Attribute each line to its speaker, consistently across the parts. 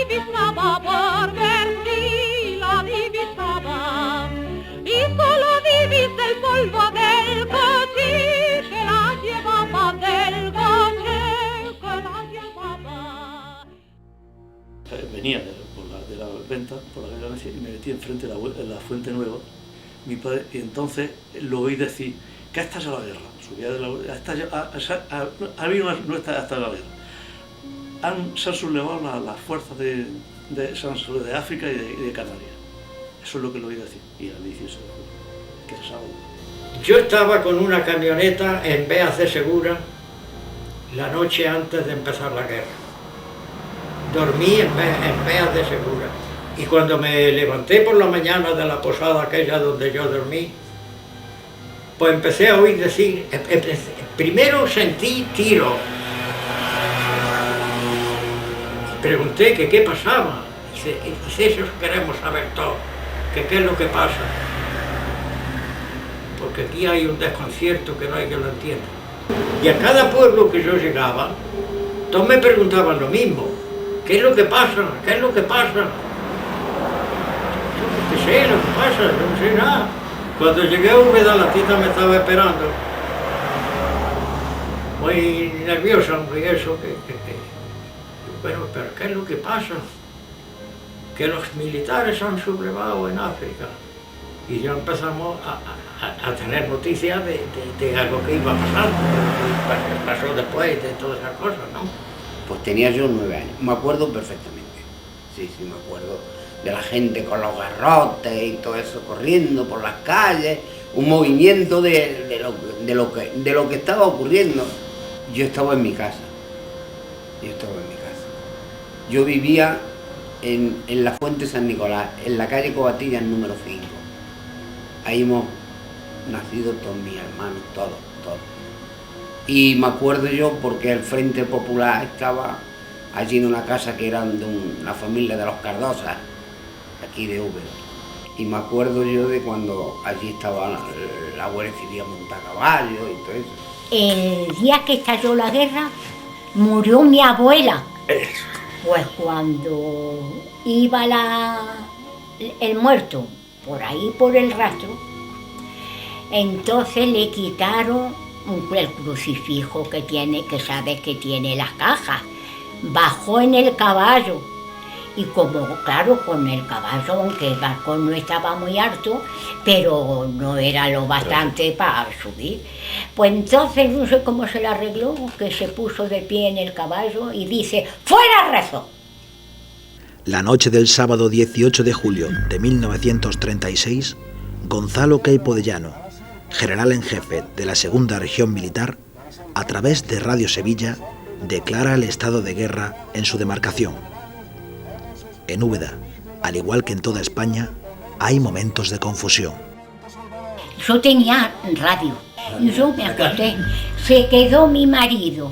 Speaker 1: divisaba por ver si la divisaba. Y solo divisa el polvo del coche que la llevaba, del coche que la llevaba.
Speaker 2: Venía de la venta, por la calle, y me metí enfrente de la Fuente Nueva, mi padre, y entonces lo oí decir que esta es la guerra. Subía de la habido no está hasta la guerra. Se han sublevado las fuerzas de África y de Canarias. Eso es lo que lo oí decir. Y al 18 de julio, que es sábado.
Speaker 3: Yo estaba con una camioneta en Beas de Segura la noche antes de empezar la guerra. Dormí en Beas de Segura. Y cuando me levanté por la mañana de la posada aquella donde yo dormí, pues empecé a oír decir, primero sentí tiro. Y pregunté que qué pasaba. Dice, eso queremos saber todo, que qué es lo que pasa. Porque aquí hay un desconcierto que no hay que lo entienda. Y a cada pueblo que yo llegaba, todos me preguntaban lo mismo. ¿Qué es lo que pasa? ¿Qué es lo que pasa? Yo no sé lo que pasa, yo no sé nada. Cuando llegué a Úbeda, la tita me estaba esperando. Muy nerviosa, muy eso. Bueno, pero ¿qué es lo que pasa? Que los militares han sublevado en África. Y ya empezamos a tener noticias de algo que iba pasando, que pasó después de todas esas cosas, ¿no?
Speaker 4: Pues tenía yo 9 años, me acuerdo perfectamente. Sí, me acuerdo de la gente con los garrotes y todo eso corriendo por las calles, un movimiento de lo que estaba ocurriendo. Yo estaba en mi casa, yo vivía en la Fuente San Nicolás, en la calle Covatillas número 5. Ahí hemos nacido todos mis hermanos, todos. Y me acuerdo yo porque el Frente Popular estaba allí en una casa que eran de una familia de los Cardosas, aquí de Úbeda. Y me acuerdo yo de cuando allí estaba la Guardia Civil montada a caballo y todo eso.
Speaker 5: El día que estalló la guerra, murió mi abuela.
Speaker 2: Eso.
Speaker 5: Pues cuando iba el muerto por ahí, por el rastro, entonces le quitaron el crucifijo que tiene, que sabes que tiene las cajas. Bajó en el caballo y como, claro, con el caballo, aunque el balcón no estaba muy alto, pero no era lo bastante para subir. Pues entonces no sé cómo se le arregló, que se puso de pie en el caballo y dice, ¡fuera rezo!
Speaker 6: La noche del sábado 18 de julio de 1936, Gonzalo Queipo de Llano, general en jefe de la Segunda Región Militar, a través de Radio Sevilla, declara el estado de guerra en su demarcación. En Úbeda, al igual que en toda España, hay momentos de confusión.
Speaker 5: Yo tenía radio y yo me acosté. Se quedó mi marido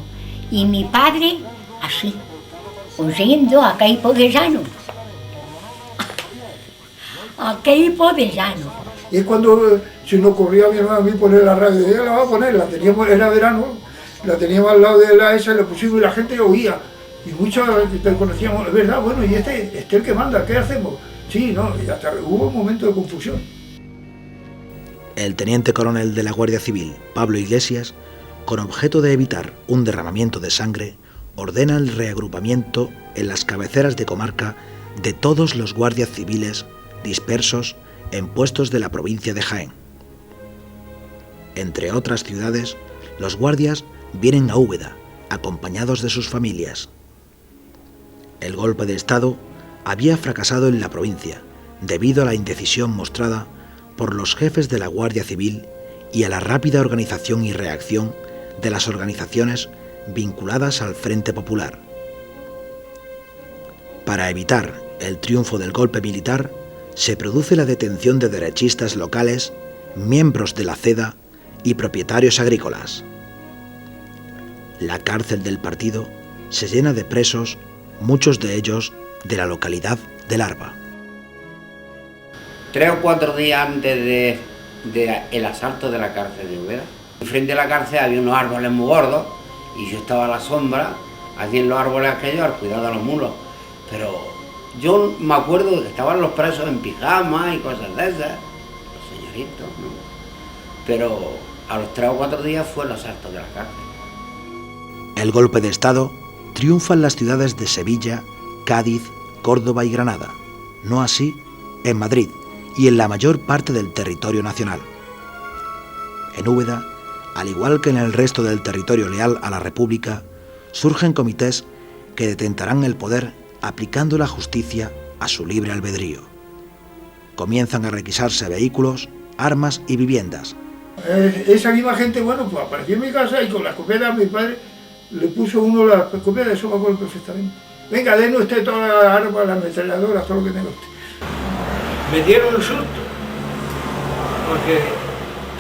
Speaker 5: y mi padre así, oyendo a Queipo de Llano. A Queipo de Llano.
Speaker 7: Y es cuando se nos ocurrió a mi hermano a mí poner la radio. Ella la va a poner, la teníamos, era verano, la teníamos al lado de la esa, la pusimos y la gente oía. Y muchos te conocíamos, es verdad, bueno, y este es el que manda, ¿qué hacemos? Sí, no, y hasta hubo un momento de confusión.
Speaker 6: El teniente coronel de la Guardia Civil, Pablo Iglesias, con objeto de evitar un derramamiento de sangre, ordena el reagrupamiento en las cabeceras de comarca de todos los guardias civiles dispersos en puestos de la provincia de Jaén. Entre otras ciudades, los guardias vienen a Úbeda, acompañados de sus familias. El golpe de Estado había fracasado en la provincia debido a la indecisión mostrada por los jefes de la Guardia Civil y a la rápida organización y reacción de las organizaciones vinculadas al Frente Popular. Para evitar el triunfo del golpe militar, se produce la detención de derechistas locales, miembros de la CEDA y propietarios agrícolas. La cárcel del partido se llena de presos, muchos de ellos de la localidad de Larva.
Speaker 4: 3 o 4 días antes del asalto de la cárcel de Úbeda, enfrente de la cárcel había unos árboles muy gordos y yo estaba a la sombra, allí en los árboles aquellos, al cuidado de los mulos, pero Yo me acuerdo que estaban los presos en pijama y cosas de esas, los señoritos, ¿no? Pero a los 3 o 4 días fue el asalto de la cárcel.
Speaker 6: El golpe de Estado triunfa en las ciudades de Sevilla, Cádiz, Córdoba y Granada, no así en Madrid y en la mayor parte del territorio nacional. En Úbeda, al igual que en el resto del territorio leal a la República, surgen comités que detentarán el poder aplicando la justicia a su libre albedrío. Comienzan a requisarse vehículos, armas y viviendas.
Speaker 7: Esa misma gente, bueno, pues apareció en mi casa y con la escopeta mi padre le puso uno la escopeta, eso me acuerdo perfectamente. Venga, denos usted todas las armas, las ametralladoras, todo lo que tenga usted.
Speaker 3: Me dieron un susto, porque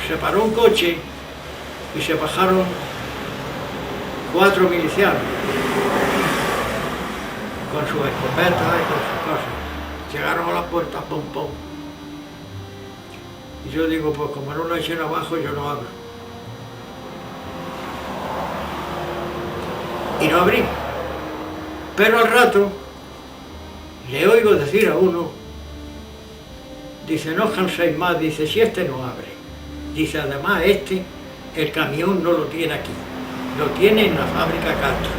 Speaker 3: se paró un coche y se bajaron 4 milicianos con sus escopetas y con sus cosas. Llegaron a la puerta, pum, pum. Y yo digo, pues como no lo echen abajo, yo no abro. Y no abrí. Pero al rato le oigo decir a uno, dice, no canséis más, dice, si este no abre. Dice, además el camión no lo tiene aquí, lo tiene en la fábrica Castro.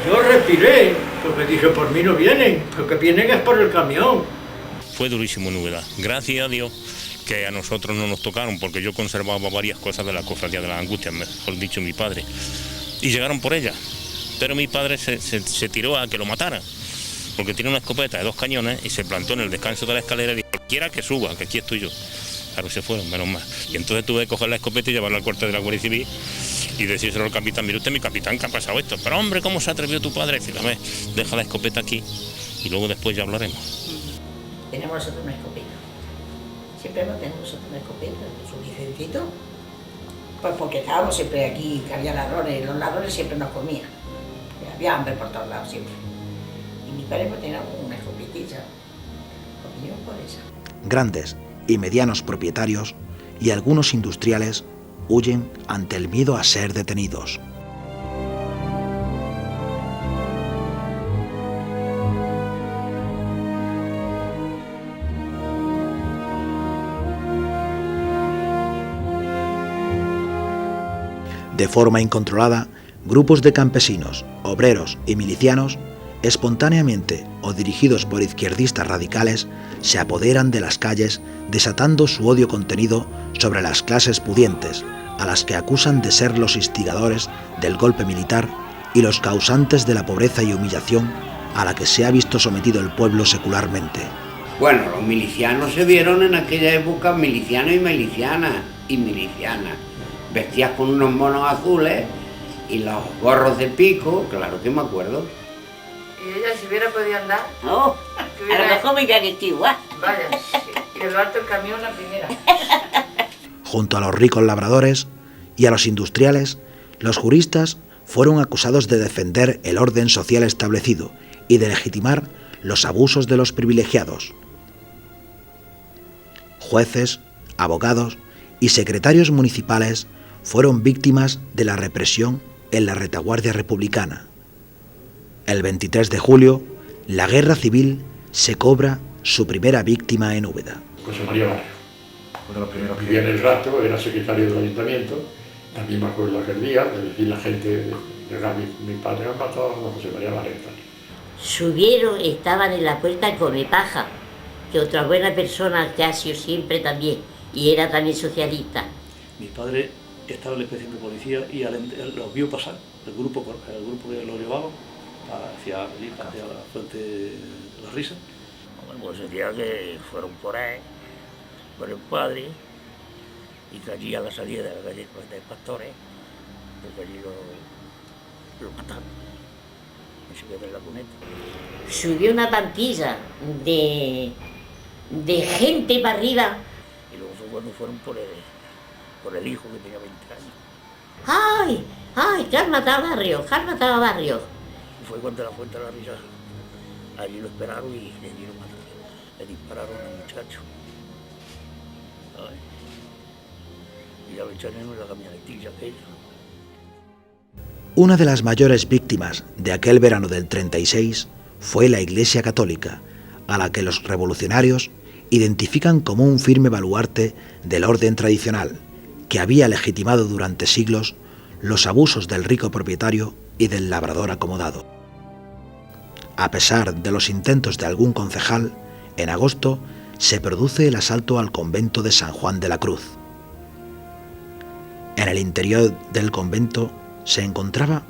Speaker 3: Yo respiré, porque dije, por mí no vienen, lo que vienen es por el camión.
Speaker 8: Fue durísimo en Úbeda. Gracias a Dios que a nosotros no nos tocaron, porque yo conservaba varias cosas de la cofradía de las Angustias, mejor dicho, mi padre. Y llegaron por ella. Pero mi padre se tiró a que lo mataran, porque tiene una escopeta de 2 cañones y se plantó en el descanso de la escalera y dijo, cualquiera que suba, que aquí estoy yo. Claro, se fueron, menos mal. Y entonces tuve que coger la escopeta y llevarla al cuartel de la Guardia Civil y decírselo al capitán, mire usted, mi capitán, ¿qué ha pasado esto? Pero hombre, ¿cómo se atrevió tu padre? Fíjame, deja la escopeta aquí y luego después ya hablaremos.
Speaker 5: Tenemos nosotros una escopeta. Siempre hemos tenido nosotros una escopeta, su licencito. Pues porque estábamos siempre aquí, que había ladrones, los ladrones siempre nos comían. Había hambre por todos lados siempre. Y mis padres pues tenían una escopetilla. Comíamos por esa.
Speaker 6: Grandes y medianos propietarios y algunos industriales huyen ante el miedo a ser detenidos. De forma incontrolada, grupos de campesinos, obreros y milicianos, espontáneamente o dirigidos por izquierdistas radicales, se apoderan de las calles desatando su odio contenido sobre las clases pudientes, a las que acusan de ser los instigadores del golpe militar y los causantes de la pobreza y humillación a la que se ha visto sometido el pueblo secularmente.
Speaker 4: Bueno, los milicianos se vieron en aquella época milicianos y milicianas, vestidas con unos monos azules y los gorros de pico, claro que me acuerdo.
Speaker 9: ¿Y ella si hubiera podido andar?
Speaker 5: No, a lo mejor me hubiera vestido igual.
Speaker 9: Vaya, y el alto del camión la primera.
Speaker 6: Junto a los ricos labradores y a los industriales, los juristas fueron acusados de defender el orden social establecido y de legitimar los abusos de los privilegiados. Jueces, abogados y secretarios municipales fueron víctimas de la represión en la retaguardia republicana. El 23 de julio, la guerra civil se cobra su primera víctima en Úbeda.
Speaker 10: José María Barrio. Vivía en el Rastro, era secretario del ayuntamiento. También me acuerdo aquel día de decir la gente, mi padre ha matado a José María Barrio.
Speaker 5: Subieron, estaban en la puerta come paja, que otra buena persona que ha sido siempre también, y era también socialista.
Speaker 2: Mi padre estaba en la inspección de policía y los vio pasar, el grupo que lo llevaba, hacia la fuente de la Risa.
Speaker 11: Pues el día que fueron por ahí, por el padre, y que allí a la salida de la calle de Pastores, pues allí lo mataron, y se quedó en la cuneta.
Speaker 5: Subió una pantilla de gente para arriba.
Speaker 11: Y luego fue cuando fueron por el hijo que tenía 20 años.
Speaker 5: ¡Ay! ¡Ay! ¡Que han matado a Barrio! ¡Que han matado a Barrio!
Speaker 11: Y fue cuando la fuente de la Risa, allí lo esperaron y le dieron a le dispararon al muchacho. Ay. Y ya lo echaron en la camionetilla aquella.
Speaker 6: Una de las mayores víctimas de aquel verano del 36 fue la Iglesia Católica, a la que los revolucionarios identifican como un firme baluarte del orden tradicional, que había legitimado durante siglos los abusos del rico propietario y del labrador acomodado. A pesar de los intentos de algún concejal, en agosto se produce el asalto al convento de San Juan de la Cruz. En el interior del convento se encontraba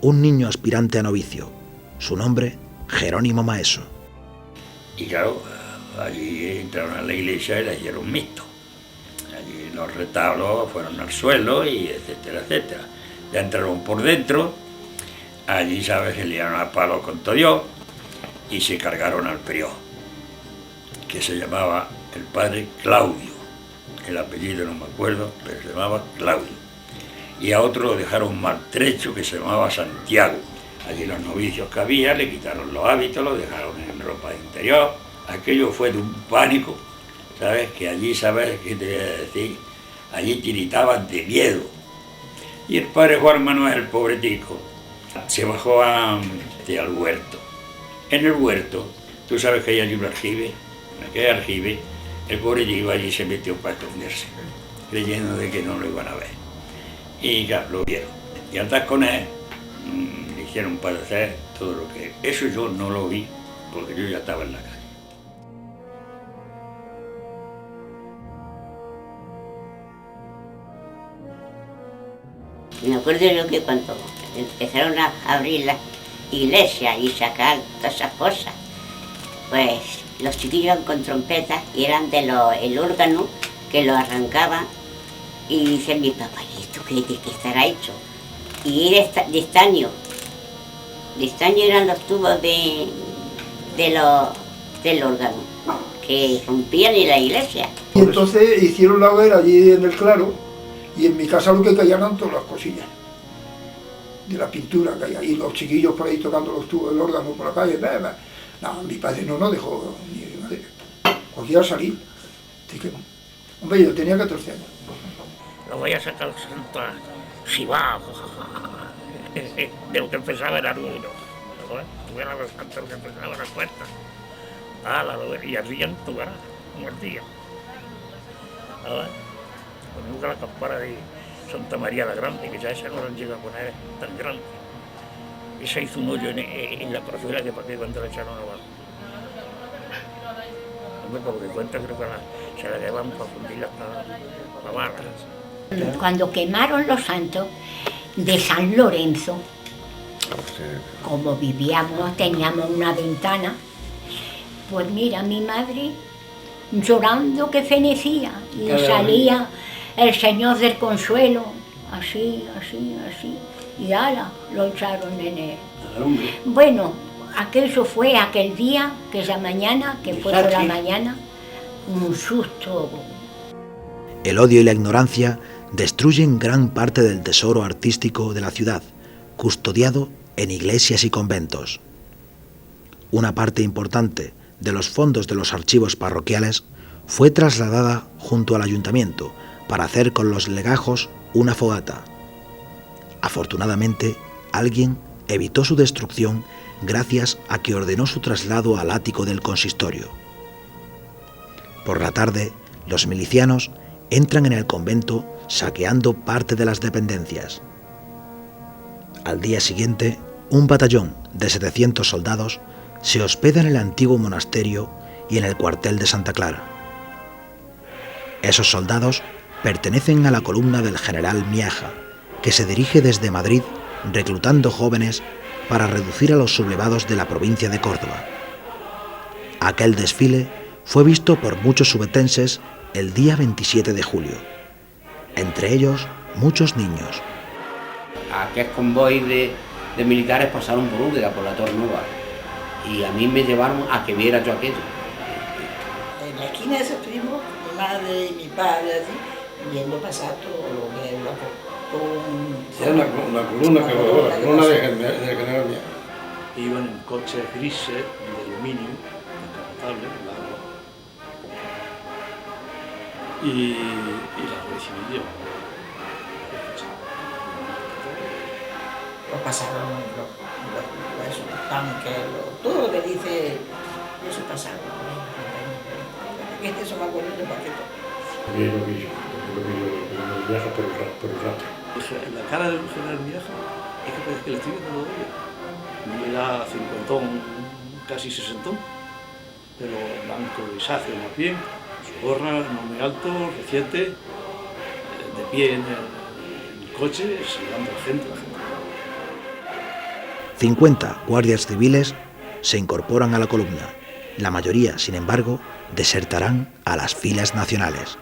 Speaker 6: un niño aspirante a novicio, su nombre Jerónimo Maeso.
Speaker 11: Y claro, allí entraron a la iglesia y la hicieron mixto. Allí los retablos fueron al suelo y etcétera, etcétera. Ya entraron por dentro, allí, ¿sabes?, se liaron a palo con todo Dios y se cargaron al prior, que se llamaba el padre Claudio. El apellido no me acuerdo, pero se llamaba Claudio. Y a otro lo dejaron maltrecho, que se llamaba Santiago. Allí los novicios que había le quitaron los hábitos, los dejaron en ropa de interior. Aquello fue de un pánico, ¿sabes? Que allí, ¿sabes qué te voy a decir? Allí tiritaban de miedo. Y el padre Juan Manuel, pobretico, se bajó al huerto. En el huerto, tú sabes que hay allí un aljibe. En aquel aljibe, el pobretico allí se metió para esconderse, creyendo de que no lo iban a ver. Y claro, lo vieron. Y al dar con él, le hicieron padecer todo lo que... Eso yo no lo vi, porque yo ya estaba en la calle.
Speaker 5: Me acuerdo yo que cuando empezaron a abrir las iglesias y sacar todas esas cosas, pues los chiquillos con trompetas y eran el órgano que lo arrancaban y dice mi papá, ¿y esto qué estará hecho? Y era de estaño. De estaño eran los tubos del órgano que rompían en la iglesia.
Speaker 7: Y entonces hicieron la hoguera allí en el claro y en mi casa lo que caían eran todas las cosillas de la pintura que hay, y los chiquillos por ahí tocando los tubos del órgano por la calle. No, mi padre no dejó ni madre. Cualquiera salir. Así que, hombre, yo tenía 14 años.
Speaker 11: Lo voy a sacar al santo si va. De lo que empezaba era uno. Tuviera los santos que empezaban a cuenta. Y ardían tu cara, un ardía. Pues nunca la campana de Santa María la Grande, que ya esa no la han llegado a poner tan grande. Esa hizo un hoyo en la parcela que para qué cuando la echaron abajo. Hombre, porque cuenta creo que se la llevan para fundirla para barras.
Speaker 5: Cuando quemaron los santos de San Lorenzo, como vivíamos, teníamos una ventana, pues mira, mi madre llorando que fenecía y salía el Señor del Consuelo, así, y ala, lo echaron en él. Bueno, aquello fue aquel día, que esa mañana, que fue por la mañana, un susto.
Speaker 6: El odio y la ignorancia destruyen gran parte del tesoro artístico de la ciudad, custodiado en iglesias y conventos. Una parte importante de los fondos de los archivos parroquiales fue trasladada junto al ayuntamiento para hacer con los legajos una fogata. Afortunadamente, alguien evitó su destrucción gracias a que ordenó su traslado al ático del consistorio. Por la tarde, los milicianos entran en el convento saqueando parte de las dependencias. Al día siguiente, un batallón de 700 soldados se hospeda en el antiguo monasterio y en el cuartel de Santa Clara. Esos soldados pertenecen a la columna del general Miaja, que se dirige desde Madrid reclutando jóvenes para reducir a los sublevados de la provincia de Córdoba. Aquel desfile fue visto por muchos subetenses el día 27 de julio, entre ellos muchos niños.
Speaker 4: Aquel convoy de militares pasaron por Úbeda, por la Torre Nueva, y a mí me llevaron a que viera yo aquello.
Speaker 12: En la esquina de esos primos, mi madre y mi padre, así, viendo pasar todo lo que era
Speaker 10: una columna que voló, la columna de general Miaja.
Speaker 2: Iban en coches grises de aluminio, descapotables, largos. Y la Guardia Civil llevaba.
Speaker 12: Lo pasaron esos tanques, todo lo que dice, eso pasaron. Eso me acuerdo de paquete.
Speaker 10: Bien lo vi yo el viaje por el rato.
Speaker 2: La cara del general Miaja es que parece que le estoy viendo de ella. Era cincuentón, casi sesentón, pero blanco grisáceo más bien, su gorra no muy alto, reciente, de pie en el coche, saludando a la gente.
Speaker 6: 50 guardias civiles se incorporan a la columna. La mayoría, sin embargo, desertarán a las filas nacionales.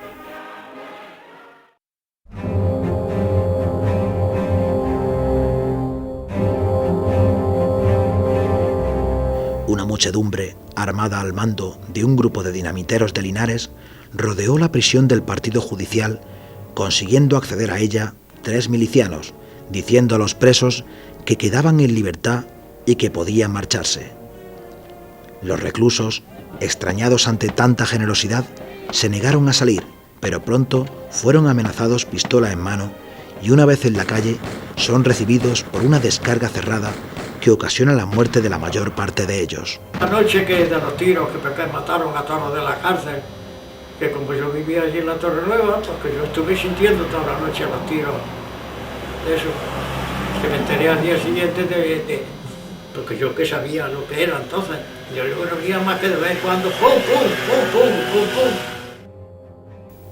Speaker 6: Una muchedumbre, armada al mando de un grupo de dinamiteros de Linares, rodeó la prisión del partido judicial, consiguiendo acceder a ella 3 milicianos, diciendo a los presos que quedaban en libertad y que podían marcharse. Los reclusos, extrañados ante tanta generosidad, se negaron a salir, pero pronto fueron amenazados pistola en mano y una vez en la calle son recibidos por una descarga cerrada que ocasiona la muerte de la mayor parte de ellos.
Speaker 3: La noche que de los tiros que mataron a todos de la cárcel, que como yo vivía allí en la Torre Nueva, porque yo estuve sintiendo toda la noche los tiros de eso, que me enteré al día siguiente porque yo que sabía lo que era entonces, yo no veía más que de vez en cuando, ¡pum, pum, pum, pum, pum, pum!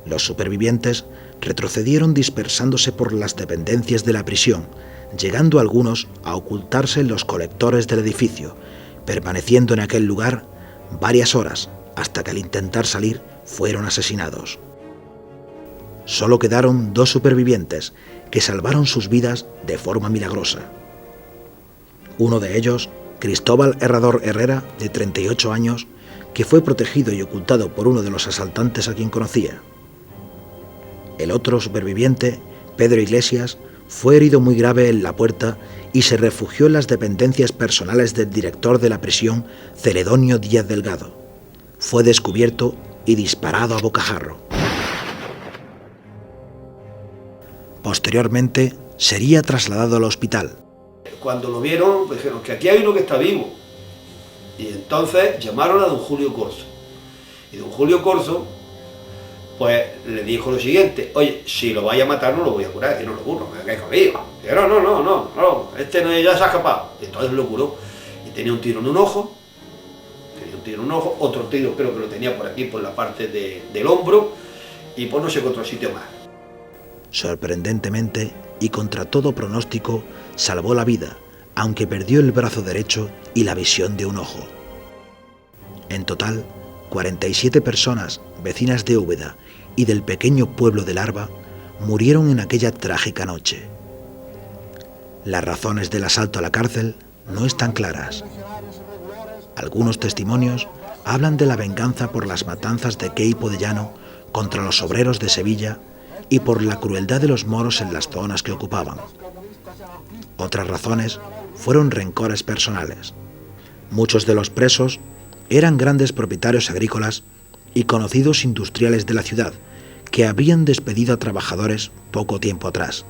Speaker 6: Los supervivientes retrocedieron dispersándose por las dependencias de la prisión, llegando algunos a ocultarse en los colectores del edificio, permaneciendo en aquel lugar varias horas hasta que al intentar salir fueron asesinados. Solo quedaron 2 supervivientes que salvaron sus vidas de forma milagrosa. Uno de ellos, Cristóbal Herrador Herrera, de 38 años, que fue protegido y ocultado por uno de los asaltantes a quien conocía. El otro superviviente, Pedro Iglesias, fue herido muy grave en la puerta y se refugió en las dependencias personales del director de la prisión, Celedonio Díaz Delgado. Fue descubierto y disparado a bocajarro. Posteriormente, sería trasladado al hospital.
Speaker 13: Cuando lo vieron, dijeron que aquí hay uno que está vivo. Y entonces llamaron a don Julio Corzo. Y don Julio Corzo, pues le dijo lo siguiente: oye, si lo vaya a matar no lo voy a curar. Y no lo curo, me hagáis conmigo. Y no, este no, ya se ha escapado. Y entonces lo curó. Y tenía un tiro en un ojo, otro tiro creo que lo tenía por aquí, por la parte del hombro, y por no sé qué otro sitio más.
Speaker 6: Sorprendentemente, y contra todo pronóstico, salvó la vida, aunque perdió el brazo derecho y la visión de un ojo. En total, 47 personas, vecinas de Úbeda y del pequeño pueblo de Larva, murieron en aquella trágica noche. Las razones del asalto a la cárcel no están claras. Algunos testimonios hablan de la venganza por las matanzas de Queipo de Llano contra los obreros de Sevilla y por la crueldad de los moros en las zonas que ocupaban. Otras razones fueron rencores personales. Muchos de los presos eran grandes propietarios agrícolas y conocidos industriales de la ciudad que habrían despedido a trabajadores poco tiempo atrás.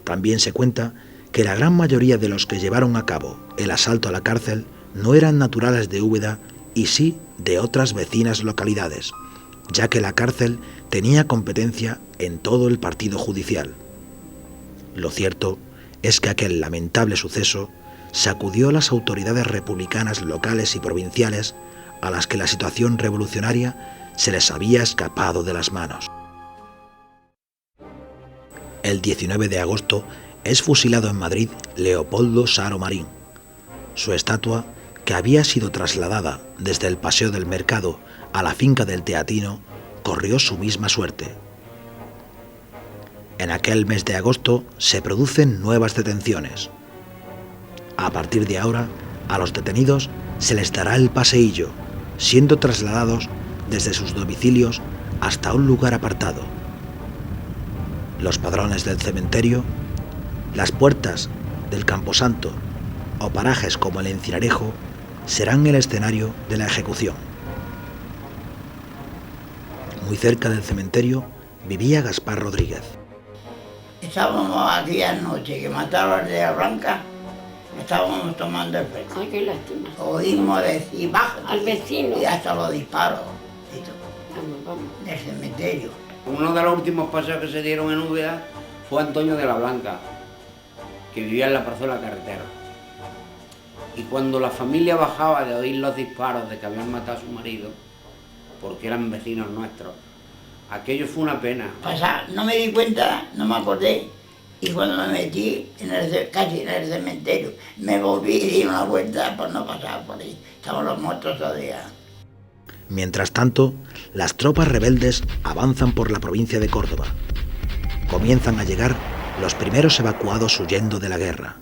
Speaker 6: También se cuenta que la gran mayoría de los que llevaron a cabo el asalto a la cárcel no eran naturales de Úbeda y sí de otras vecinas localidades, ya que la cárcel tenía competencia en todo el partido judicial. Lo cierto es que aquel lamentable suceso sacudió a las autoridades republicanas locales y provinciales, a las que la situación revolucionaria se les había escapado de las manos. El 19 de agosto es fusilado en Madrid Leopoldo Saro Marín. Su estatua, que había sido trasladada desde el Paseo del Mercado a la finca del Teatino, corrió su misma suerte. En aquel mes de agosto se producen nuevas detenciones. A partir de ahora, a los detenidos se les dará el paseillo, siendo trasladados desde sus domicilios hasta un lugar apartado. Los padrones del cementerio, las puertas del Camposanto o parajes como el Encinarejo serán el escenario de la ejecución. Muy cerca del cementerio vivía Gaspar Rodríguez.
Speaker 12: Estábamos aquella noche que mataron al de la Blanca, estábamos tomando el fresco.
Speaker 5: Ay, qué lástima.
Speaker 12: Oímos decir, baja.
Speaker 5: Al vecino.
Speaker 12: Y hasta los disparos. Y todo.
Speaker 5: Vamos.
Speaker 12: Del cementerio.
Speaker 4: Uno de los últimos pasos que se dieron en Úbeda fue Antonio de la Blanca, que vivía en la parcela carretera. Y cuando la familia bajaba de oír los disparos de que habían matado a su marido, porque eran vecinos nuestros, aquello fue una pena.
Speaker 12: No me di cuenta, no me acordé. Y cuando me metí casi en el cementerio, me volví y di una vuelta por no pasar por ahí. Estaban los muertos todavía.
Speaker 6: Mientras tanto, las tropas rebeldes avanzan por la provincia de Córdoba. Comienzan a llegar los primeros evacuados huyendo de la guerra.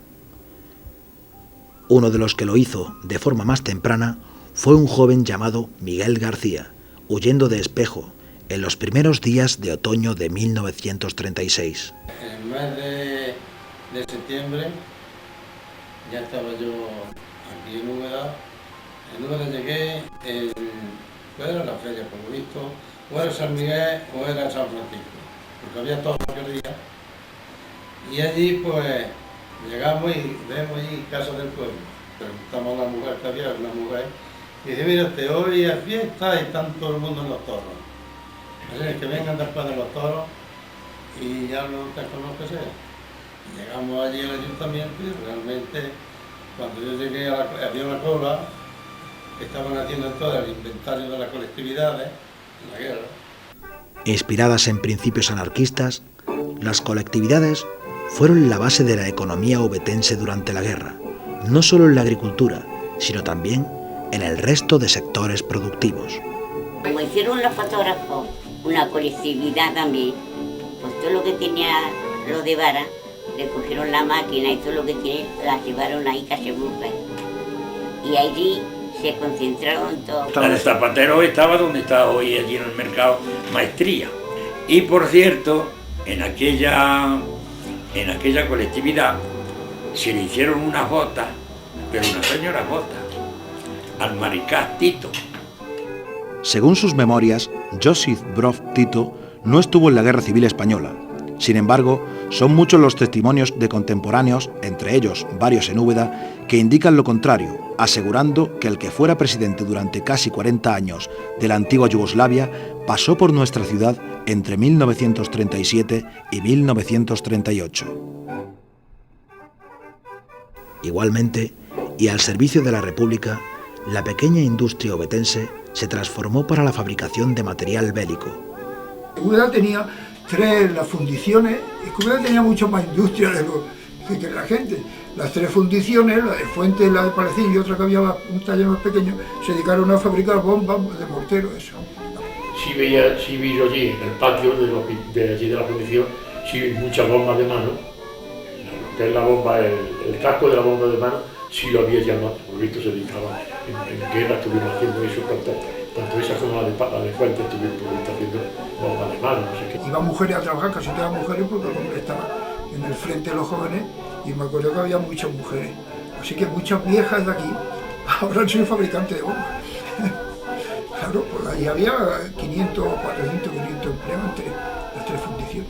Speaker 6: Uno de los que lo hizo de forma más temprana fue un joven llamado Miguel García, huyendo de Espejo en los primeros días de otoño de 1936.
Speaker 14: En el mes de septiembre ya estaba yo aquí en Úbeda. En Úbeda llegué ¿cuál era la feria, por lo visto? O era San Miguel o era San Francisco, porque había todo lo que día. Y allí pues llegamos y vemos allí Casa del Pueblo. Preguntamos a la mujer que había, una mujer, y dice, mira, hoy es fiesta y están todo el mundo en los toros. Así que vengan después de los toros y ya no te conozco sea. Llegamos allí al ayuntamiento y realmente cuando yo llegué había una cola que estaban haciendo todo el inventario de las colectividades en la guerra.
Speaker 6: Inspiradas en principios anarquistas, las colectividades fueron la base de la economía obetense durante la guerra, no solo en la agricultura, sino también en el resto de sectores productivos.
Speaker 5: Como hicieron los fotógrafos una colectividad también, pues todo lo que tenía lo de vara, le cogieron la máquina y todo lo que tiene la llevaron ahí a Seburga. Y allí se concentraron todos.
Speaker 15: El zapatero estaba donde está hoy, allí en el mercado Maestría. Y por cierto, en aquella colectividad se le hicieron unas botas, pero unas señoras botas, al mariscal Tito.
Speaker 6: Según sus memorias, Josip Broz Tito no estuvo en la Guerra Civil Española. Sin embargo, son muchos los testimonios de contemporáneos, entre ellos varios en Úbeda, que indican lo contrario, asegurando que el que fuera presidente durante casi 40 años de la antigua Yugoslavia pasó por nuestra ciudad entre 1937 y 1938. Igualmente, y al servicio de la República, la pequeña industria obetense se transformó para la fabricación de material bélico.
Speaker 7: Úbeda tenía las fundiciones, y Úbeda tenía mucho más industria que la gente. Las 3 fundiciones, la de Fuente, la de Palecín y otra que había un taller más pequeño, se dedicaron a fabricar bombas de mortero, eso.
Speaker 10: Sí vi yo allí, en el patio de allí de la fundición, sí vi muchas bombas de mano. Lo que es la bomba, el casco de la bomba de mano, sí lo había llamado, por visto se dedicaba en guerra, estuvieron haciendo eso, tanto esa como la de Fuente estuvieron haciendo bombas de mano, no sé qué.
Speaker 7: Iban mujeres a trabajar, casi todas mujeres, porque el hombre estaba en el frente de los jóvenes, y me acuerdo que había muchas mujeres. Así que muchas viejas de aquí habrán sido fabricantes de bombas. Claro, pues ahí había 500, 400, 500 empleados entre las 3 fundiciones.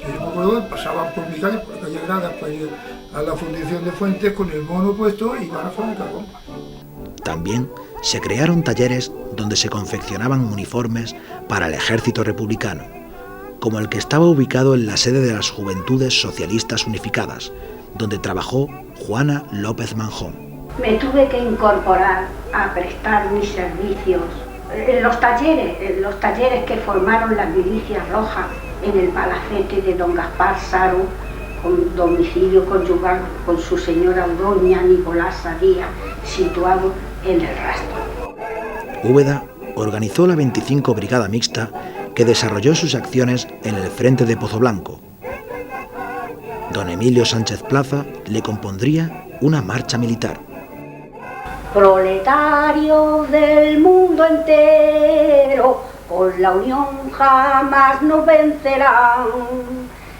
Speaker 7: Yo me acuerdo que pasaban por mi calle, por la calle Grada, para ir a la fundición de Fuentes con el mono puesto y iban a fabricar bombas.
Speaker 6: También se crearon talleres donde se confeccionaban uniformes para el ejército republicano, como el que estaba ubicado en la sede de las Juventudes Socialistas Unificadas, donde trabajó Juana López Manjón.
Speaker 16: Me tuve que incorporar a prestar mis servicios en los talleres que formaron las milicias rojas en el palacete de don Gaspar Saro, con domicilio conyugal con su señora doña Nicolasa Díaz, situado en el Rastro.
Speaker 6: Úbeda organizó la 25 Brigada Mixta, que desarrolló sus acciones en el frente de Pozoblanco. Don Emilio Sánchez Plaza le compondría una marcha militar.
Speaker 16: Proletarios del mundo entero, con la unión jamás nos vencerán.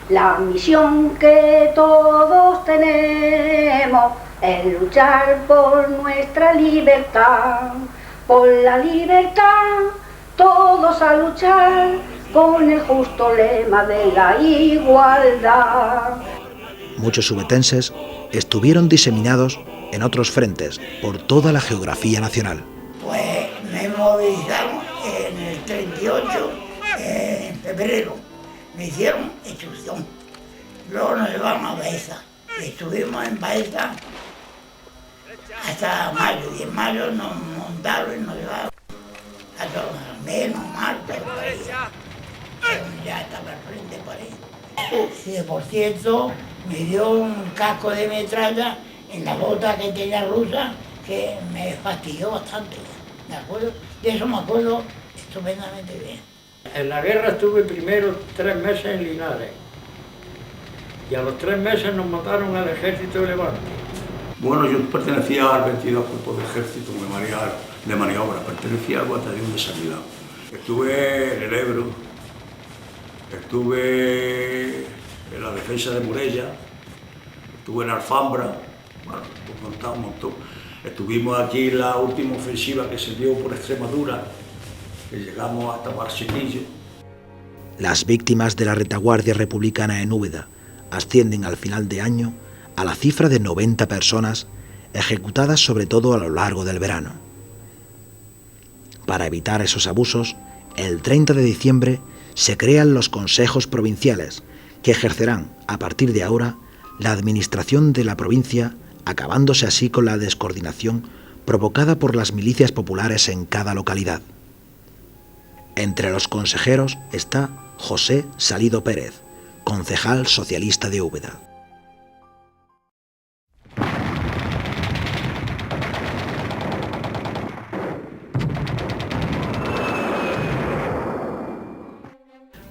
Speaker 16: La misión que todos tenemos es luchar por nuestra libertad. Por la libertad, todos a luchar, con el justo lema de la igualdad.
Speaker 6: Muchos ubetenses estuvieron diseminados en otros frentes por toda la geografía nacional.
Speaker 12: Pues me movilizaron en el 38, en febrero, me hicieron instrucción. Luego nos llevaron a Baeza, estuvimos en Baeza hasta mayo, y en mayo nos montaron y nos llevaron hasta menos marzo, ya estaba al frente por ahí. Sí, por cierto, me dio un casco de metralla en la bota que tenía rusa que me fastidió bastante, ¿de acuerdo? De eso me acuerdo estupendamente bien.
Speaker 3: En la guerra estuve primero 3 meses en Linares y a los 3 meses nos mataron al ejército de Levante.
Speaker 17: Bueno, yo pertenecía al 22 Cuerpo de Ejército de Maniobra, pertenecía al batallón de sanidad. Estuve en el Ebro, estuve en la defensa de Morella, estuve en Alfambra, bueno, pues contaba un montón. Estuvimos aquí en la última ofensiva que se dio por Extremadura, que llegamos hasta Barsequillo.
Speaker 6: Las víctimas de la retaguardia republicana en Úbeda ascienden al final de año a la cifra de 90 personas ejecutadas sobre todo a lo largo del verano. Para evitar esos abusos, el 30 de diciembre se crean los consejos provinciales, que ejercerán a partir de ahora la administración de la provincia, acabándose así con la descoordinación provocada por las milicias populares en cada localidad. Entre los consejeros está José Salido Pérez, concejal socialista de Úbeda.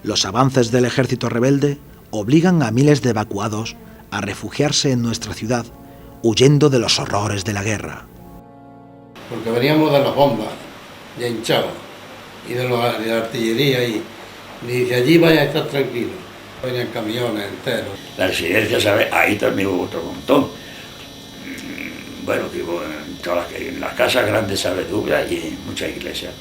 Speaker 6: Los avances del ejército rebelde obligan a miles de evacuados a refugiarse en nuestra ciudad, huyendo de los horrores de la guerra.
Speaker 14: Porque veníamos de las bombas, de hinchados, y de la artillería, y dice, allí vaya a estar tranquilo. Venían camiones enteros.
Speaker 15: La residencia, ¿sabes? Ahí también hubo otro montón. Bueno, digo, en las casas grandes, ¿sabes? De Úbeda y en muchas iglesias.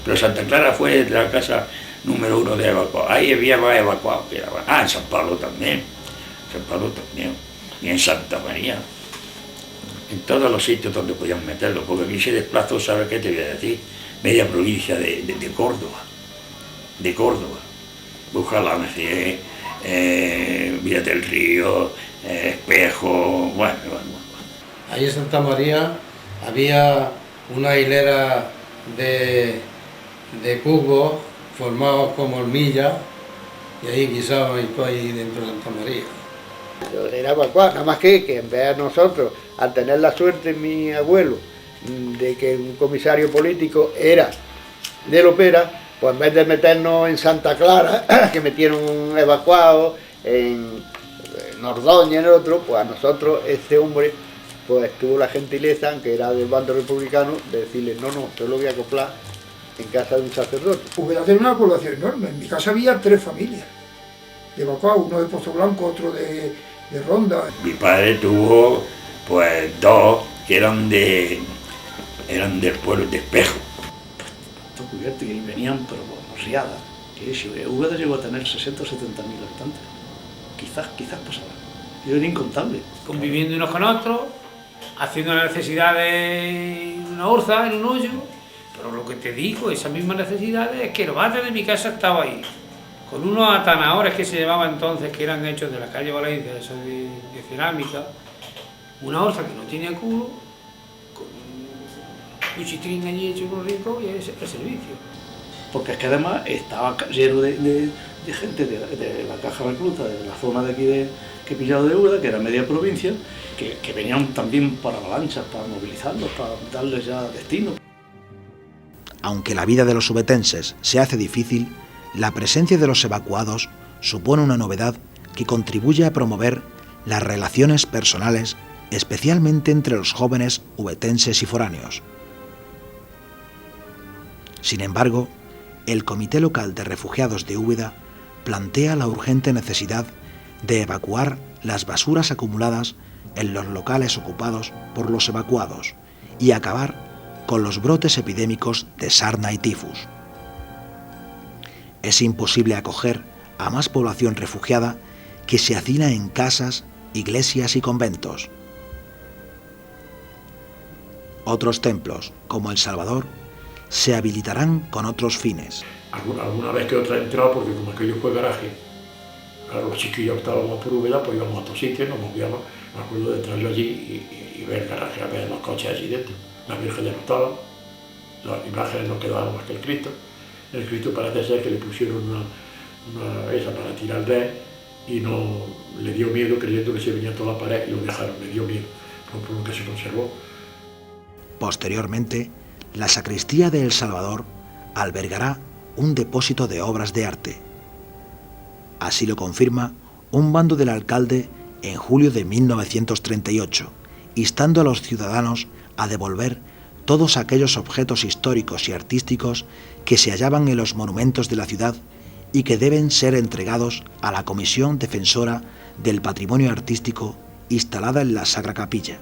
Speaker 15: Pero Santa Clara fue la casa número 1 de evacuados. Ahí había más evacuados que en San Pablo también. Y en Santa María. En todos los sitios donde podían meterlo, porque aquí se desplazó, ¿sabes qué te voy a decir? Media provincia de Córdoba. De Córdoba. Bujalance, Villa del Río, Espejo, bueno.
Speaker 14: Ahí en Santa María había una hilera de cubos formados como hormillas, y ahí guisaban ahí dentro de Santa María.
Speaker 18: Era evacuado, nada más que en vez de nosotros, al tener la suerte mi abuelo de que un comisario político era de Lopera, pues en vez de meternos en Santa Clara, que metieron evacuados, en Ordóñez, en el otro, pues a nosotros, este hombre, pues tuvo la gentileza, aunque era del bando republicano, de decirle, no, yo lo voy a acoplar en casa de un sacerdote.
Speaker 7: Úbeda tenía una población enorme, en mi casa había 3 familias de evacuados, uno de Pozo Blanco, otro de Ronda.
Speaker 15: Mi padre tuvo, pues, 2 que eran del pueblo de Espejo.
Speaker 2: Todo cubierto y venían, pero riadas. Úbeda llegó a tener 60 o 70.000 habitantes. Quizás pasaba. Y era incontable.
Speaker 19: Conviviendo unos con otros, haciendo las necesidades en una orza, en un hoyo. Pero lo que te digo, esas mismas necesidades, es que el bate de mi casa estaba ahí. Con unos atanadores que se llevaban entonces, que eran hechos de la calle Valencia, de cerámica. Una orza que no tenía culo, con un cuchitrín allí hecho con rico, y ese el servicio.
Speaker 2: Porque es que además estaba lleno de gente de la caja recluta, de la zona de aquí que he pillado de Úbeda, que era media provincia, que venían también para avalanchas, para movilizarlos, para darles ya destino.
Speaker 6: Aunque la vida de los ubetenses se hace difícil, la presencia de los evacuados supone una novedad que contribuye a promover las relaciones personales, especialmente entre los jóvenes ubetenses y foráneos. Sin embargo, el Comité Local de Refugiados de Úbeda plantea la urgente necesidad de evacuar las basuras acumuladas en los locales ocupados por los evacuados y acabar con los brotes epidémicos de sarna y tifus. es imposible acoger a más población refugiada que se hacina en casas, iglesias y conventos. Otros templos, como El Salvador, se habilitarán con otros fines.
Speaker 10: Alguna vez que otra he entrado, porque como aquello fue garaje, claro, los chiquillos estábamos por Úbeda, pues íbamos a otros sitios, nos movíamos, me acuerdo de entrarlo allí y ver el garaje, a ver los coches allí dentro. La Virgen ya no estaba, las imágenes no quedaban más que el Cristo. El Cristo parece ser que le pusieron una esa para tirar de él y no le dio miedo, creyendo que se venía toda la pared, y lo dejaron, le dio miedo, por lo que se conservó.
Speaker 6: Posteriormente, la sacristía de El Salvador albergará un depósito de obras de arte. Así lo confirma un bando del alcalde en julio de 1938, instando a los ciudadanos a devolver todos aquellos objetos históricos y artísticos que se hallaban en los monumentos de la ciudad y que deben ser entregados a la Comisión Defensora del Patrimonio Artístico instalada en la Sagrada Capilla.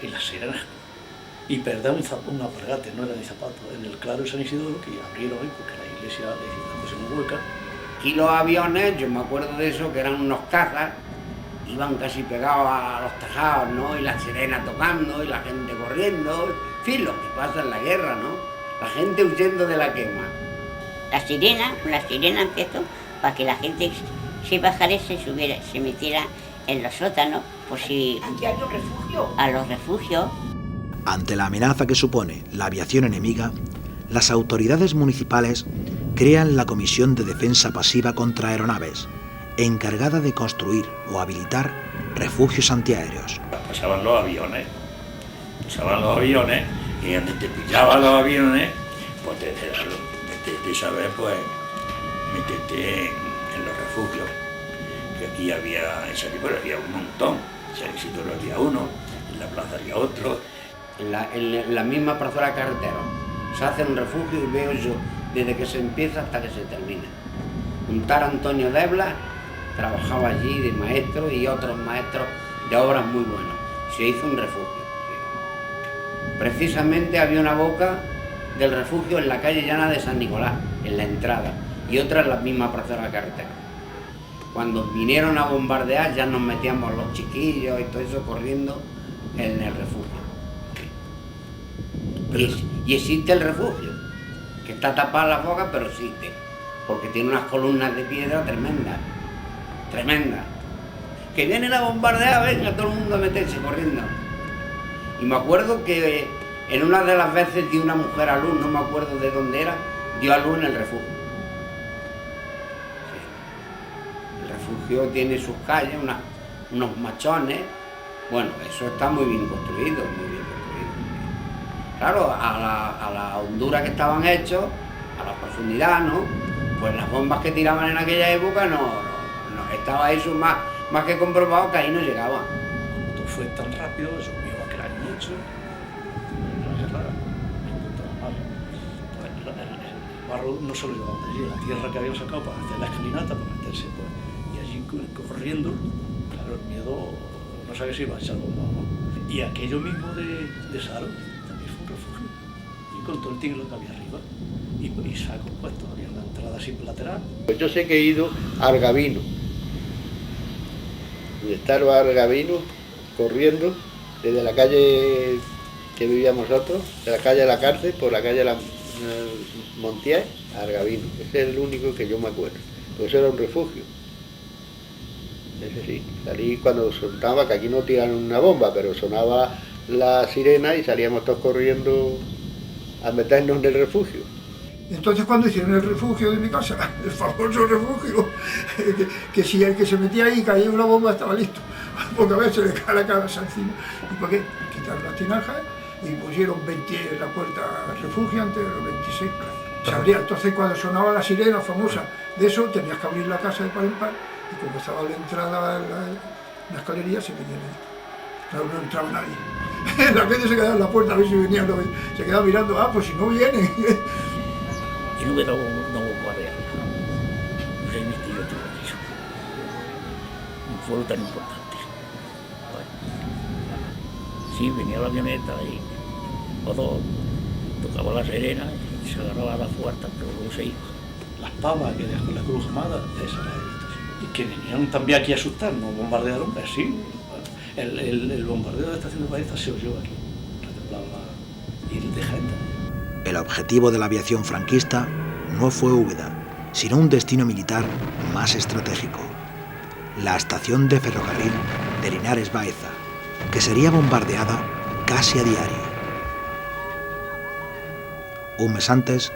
Speaker 2: Y la sirena. Y perder un alpargate, no era ni zapato, en el claro de San Isidoro, que abrieron hoy porque la iglesia le hizo una hueca.
Speaker 4: Aquí los aviones, yo me acuerdo de eso, que eran unos cazas, iban casi pegados a los tejados, ¿no? Y la sirena tocando, y la gente corriendo, en fin, lo que pasa en la guerra, ¿no? La gente huyendo de la quema.
Speaker 5: La sirena empezó para que la gente se bajara, se metiera en los sótanos, por si...
Speaker 16: Aquí hay un refugio.
Speaker 5: A los refugios.
Speaker 6: Ante la amenaza que supone la aviación enemiga, las autoridades municipales crean la Comisión de Defensa Pasiva contra Aeronaves, encargada de construir o habilitar refugios antiaéreos.
Speaker 15: Pasaban los aviones y donde te pillaban los aviones, pues de saber, pues, meterte en los refugios. Que aquí había, en San Isidoro había un montón, en San Isidoro había uno, en la plaza había otro.
Speaker 4: En la misma plaza de la carretera se hace un refugio y veo yo desde que se empieza hasta que se termina. Un tal Antonio Debla trabajaba allí de maestro y otros maestros de obras muy buenas. Se hizo un refugio. Precisamente había una boca del refugio en la calle Llana de San Nicolás, en la entrada, y otra en la misma plaza de la carretera. Cuando vinieron a bombardear ya nos metíamos los chiquillos y todo eso corriendo en el refugio. Y existe el refugio, que está tapada la boca, pero existe, porque tiene unas columnas de piedra tremendas, tremendas. Que vienen a bombardear, venga todo el mundo a meterse corriendo. Y me acuerdo que en una de las veces dio una mujer a luz, no me acuerdo de dónde era, dio a luz en el refugio. Sí. El refugio tiene sus calles, unos machones. Bueno, eso está muy bien construido, muy bien construido. Claro, a la hondura que estaban hechos, a la profundidad, ¿no? Pues las bombas que tiraban en aquella época no estaba eso más que comprobado que ahí no llegaban.
Speaker 2: Todo fue tan rápido, eso me iba a crear mucho. El barro no solo llevaba de allí, la tierra que habían sacado para hacer la escalinata, para meterse, pues, y allí corriendo, claro, el miedo, no sabía si iba a echar bomba o no. Y aquello mismo de Saro también fue un refugio, y con todo el tigre que había arriba, y sacos puestos, había la entrada así lateral.
Speaker 18: Pues yo sé que he ido a Argavino, donde estaba Argavino, corriendo desde la calle que vivíamos nosotros, de la calle de la cárcel, por la calle de la Montier, a Argavino. Ese es el único que yo me acuerdo. Pues era un refugio. Ese sí, salí cuando sonaba, que aquí no tiraron una bomba, pero sonaba la sirena y salíamos todos corriendo a meternos en el refugio.
Speaker 7: Entonces cuando hicieron el refugio de mi casa, el famoso refugio, que si el que se metía ahí caía una bomba estaba listo, porque a veces se le cae la cabeza encima. ¿Y por qué? Quitaron las tinajas y pusieron 20 en la puerta al refugio antes de los 26 plazas. Se abría, entonces cuando sonaba la sirena famosa de eso, tenías que abrir la casa de par en par, y cuando estaba la entrada en la escalería se venía. Claro, no entraba nadie. La gente se quedaba en la puerta a ver si venían, se quedaba mirando, pues si no vienen.
Speaker 11: Y no hubiera no bombardear. No hay misterio de eso. Un foro tan importante. Bueno. Sí, venía la avioneta y todo, tocaba la sirena y se agarraba a la puerta, pero luego se iba.
Speaker 2: Las pavas que con la Cruz Armada, esas las he visto. Sí. Y que venían también aquí a asustarnos, bombardearon, sí. El bombardeo de la estación de Baeza se oyó aquí, retemblaba y de gente.
Speaker 6: El objetivo de la aviación franquista no fue Úbeda, sino un destino militar más estratégico, la estación de ferrocarril de Linares Baeza, que sería bombardeada casi a diario. Un mes antes,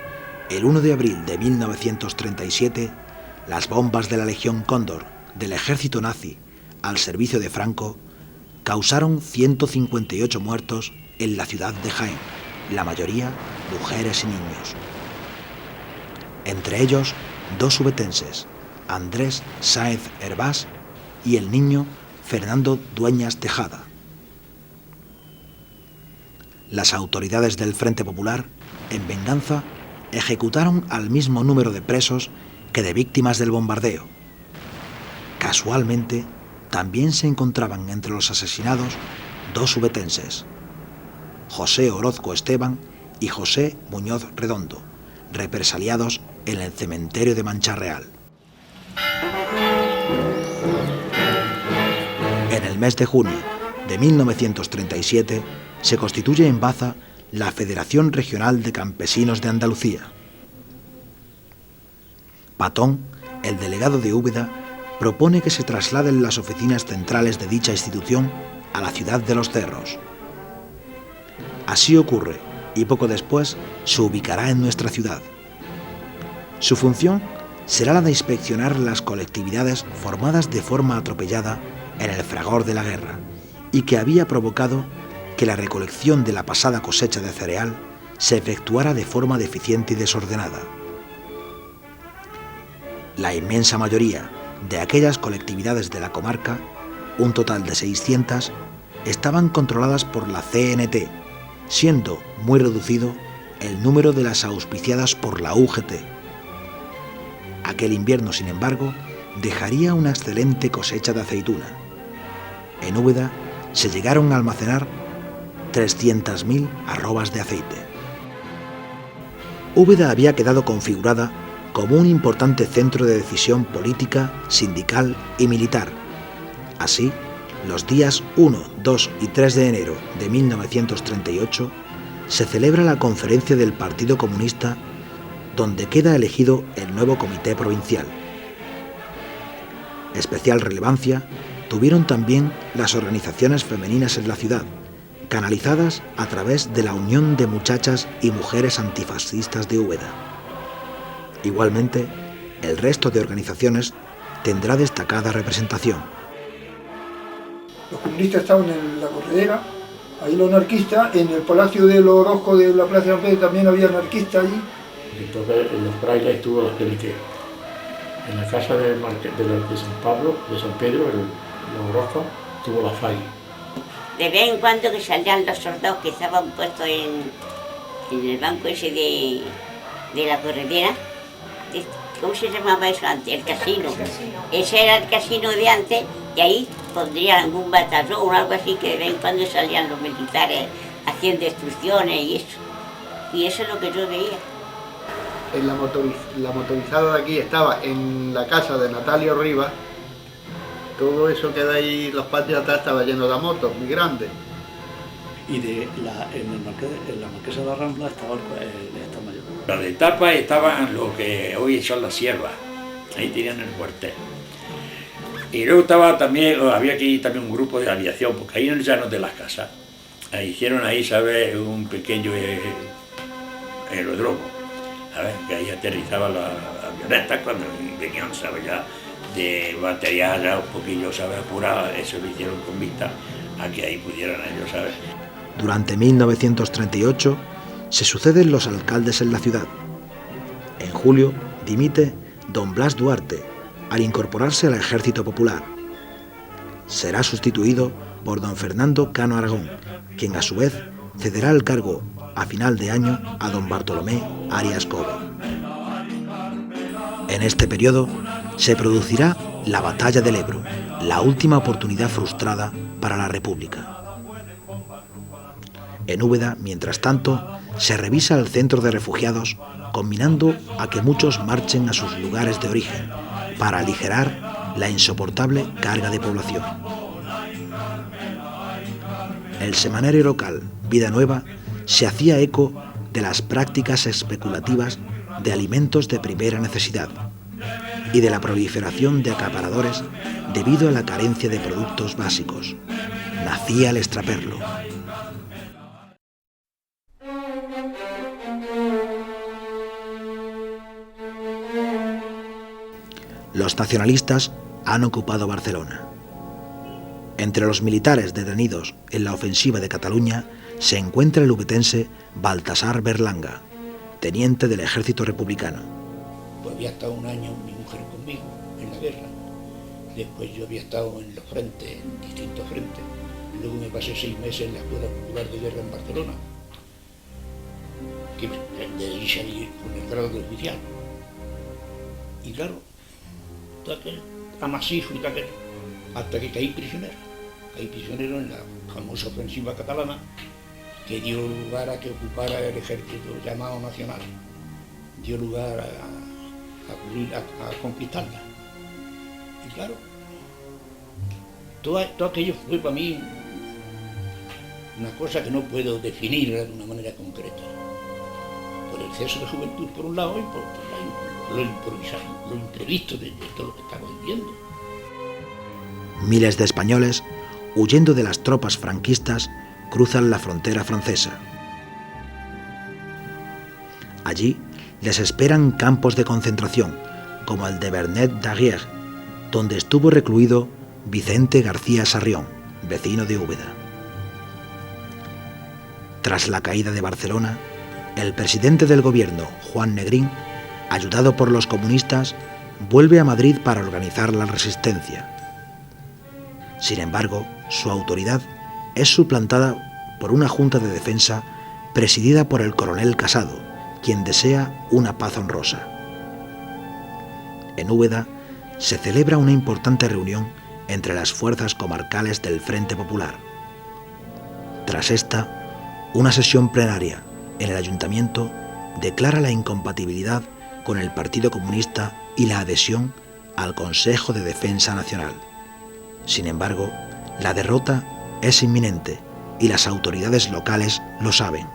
Speaker 6: el 1 de abril de 1937, las bombas de la Legión Cóndor del ejército nazi al servicio de Franco causaron 158 muertos en la ciudad de Jaén, la mayoría mujeres y niños. Entre ellos, 2 ubetenses, Andrés Sáez Hervás y el niño Fernando Dueñas Tejada. Las autoridades del Frente Popular, en venganza, ejecutaron al mismo número de presos que de víctimas del bombardeo. Casualmente, también se encontraban entre los asesinados 2 ubetenses, José Orozco Esteban y José Muñoz Redondo, represaliados en el cementerio de Mancha Real. En el mes de junio de 1937 se constituye en Baza la Federación Regional de Campesinos de Andalucía. Patón, el delegado de Úbeda, propone que se trasladen las oficinas centrales de dicha institución a la ciudad de Los Cerros. Así ocurre, y poco después se ubicará en nuestra ciudad. Su función será la de inspeccionar las colectividades formadas de forma atropellada en el fragor de la guerra y que había provocado que la recolección de la pasada cosecha de cereal se efectuara de forma deficiente y desordenada. La inmensa mayoría de aquellas colectividades de la comarca, un total de 600, estaban controladas por la CNT, siendo muy reducido el número de las auspiciadas por la UGT. Aquel invierno, sin embargo, dejaría una excelente cosecha de aceituna. En Úbeda se llegaron a almacenar 300.000 arrobas de aceite. Úbeda había quedado configurada como un importante centro de decisión política, sindical y militar. Así, los días 1, 2 y 3 de enero de 1938 se celebra la conferencia del Partido Comunista, donde queda elegido el nuevo comité provincial. Especial relevancia tuvieron también las organizaciones femeninas en la ciudad, canalizadas a través de la Unión de Muchachas y Mujeres Antifascistas de Úbeda. Igualmente, el resto de organizaciones tendrá destacada representación.
Speaker 7: Los comunistas estaban en la corredera, ahí los anarquistas, en el Palacio de los Orozco de la Plaza de San Pedro también había anarquistas allí.
Speaker 10: Entonces en los frailes estuvo la Felipe. En la casa de San Pablo, de San Pedro, en los Orozco, estuvo la FAI.
Speaker 5: De vez en cuando que salían los soldados que estaban puestos en el banco ese de la corredera. ¿Cómo se llamaba eso antes? El casino. Ese era el casino de antes y ahí pondrían algún batallón o algo así, que de vez en cuando salían los militares haciendo destrucciones y eso. Y eso es lo que yo veía.
Speaker 18: La motorizada de aquí estaba en la casa de Natalio Rivas. Todo eso que de ahí, los patios atrás, estaba lleno de motos muy grandes.
Speaker 2: Y en la Marquesa de la Rambla estaba el Estado Mayor.
Speaker 15: Las de tapa estaban lo que hoy son las siervas, ahí tenían el cuartel. Y luego estaba también, había aquí también un grupo de aviación, porque ahí en el llano de las casas, hicieron ahí, ¿sabes?, un pequeño aeródromo, ¿sabes?, que ahí aterrizaban las avionetas cuando venían, ¿sabes?, ya de material ya un poquillo, ¿sabes?, apurado. Eso lo hicieron con vista a que ahí pudieran ellos, ¿sabes?
Speaker 6: Durante 1938 se suceden los alcaldes en la ciudad. julio dimite don Blas Duarte al incorporarse al Ejército Popular. Será sustituido por don Fernando Cano Aragón, quien a su vez cederá el cargo a final de año a don Bartolomé Arias Cobo. En este periodo se producirá la Batalla del Ebro, la última oportunidad frustrada para la República. En Úbeda, mientras tanto, se revisa el centro de refugiados, combinando a que muchos marchen a sus lugares de origen para aligerar la insoportable carga de población. El semanario local Vida Nueva se hacía eco de las prácticas especulativas de alimentos de primera necesidad y de la proliferación de acaparadores debido a la carencia de productos básicos. Nacía el extraperlo. Los nacionalistas han ocupado Barcelona. Entre los militares detenidos en la ofensiva de Cataluña se encuentra el ubetense Baltasar Berlanga, teniente del ejército republicano.
Speaker 20: Pues había estado un año mi mujer conmigo en la guerra. Después yo había estado en los frentes, en distintos frentes. Luego me pasé 6 meses en la Escuela Popular de Guerra en Barcelona, que de ahí salí con el grado de oficial. Y claro, todo aquel amasijo y todo aquel, hasta que caí prisionero. Caí prisionero en la famosa ofensiva catalana, que dio lugar a que ocupara el ejército llamado nacional. Dio lugar a conquistarla. Y claro, todo aquello fue para mí una cosa que no puedo definir de una manera concreta. Por el exceso de juventud por un lado y por lo improvisado, lo imprevisto de todo lo que estaba viviendo.
Speaker 6: Miles de españoles, huyendo de las tropas franquistas, cruzan la frontera francesa. Allí les esperan campos de concentración, como el de Vernet d'Aguirre, donde estuvo recluido Vicente García Sarrión, vecino de Úbeda. Tras la caída de Barcelona, el presidente del gobierno, Juan Negrín, ayudado por los comunistas, vuelve a Madrid para organizar la resistencia. Sin embargo, su autoridad es suplantada por una junta de defensa presidida por el coronel Casado, quien desea una paz honrosa. En Úbeda se celebra una importante reunión entre las fuerzas comarcales del Frente Popular. Tras esta, una sesión plenaria en el ayuntamiento declara la incompatibilidad con el Partido Comunista y la adhesión al Consejo de Defensa Nacional. Sin embargo, la derrota es inminente y las autoridades locales lo saben.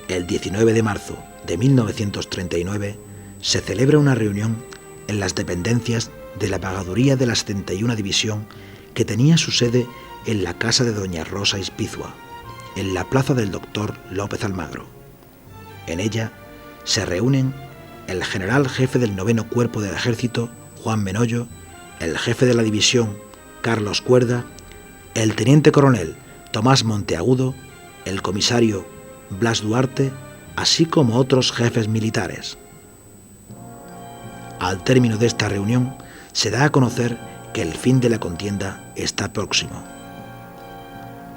Speaker 6: El 19 de marzo de 1939 se celebra una reunión en las dependencias de la Pagaduría de la 71 División, que tenía su sede en la casa de doña Rosa Ispizua, en la plaza del doctor López Almagro. En ella se reúnen el general jefe del 9º Cuerpo del Ejército, Juan Menollo, el jefe de la división, Carlos Cuerda, el teniente coronel Tomás Monteagudo, el comisario Blas Duarte, así como otros jefes militares. Al término de esta reunión se da a conocer que el fin de la contienda está próximo.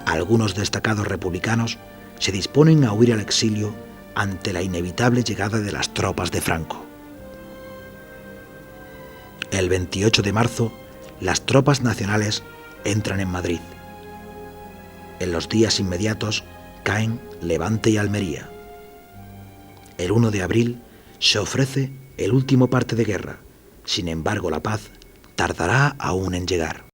Speaker 6: Algunos destacados republicanos se disponen a huir al exilio ante la inevitable llegada de las tropas de Franco. El 28 de marzo, las tropas nacionales entran en Madrid. En los días inmediatos caen Levante y Almería. El 1 de abril se ofrece el último parte de guerra. Sin embargo, la paz tardará aún en llegar.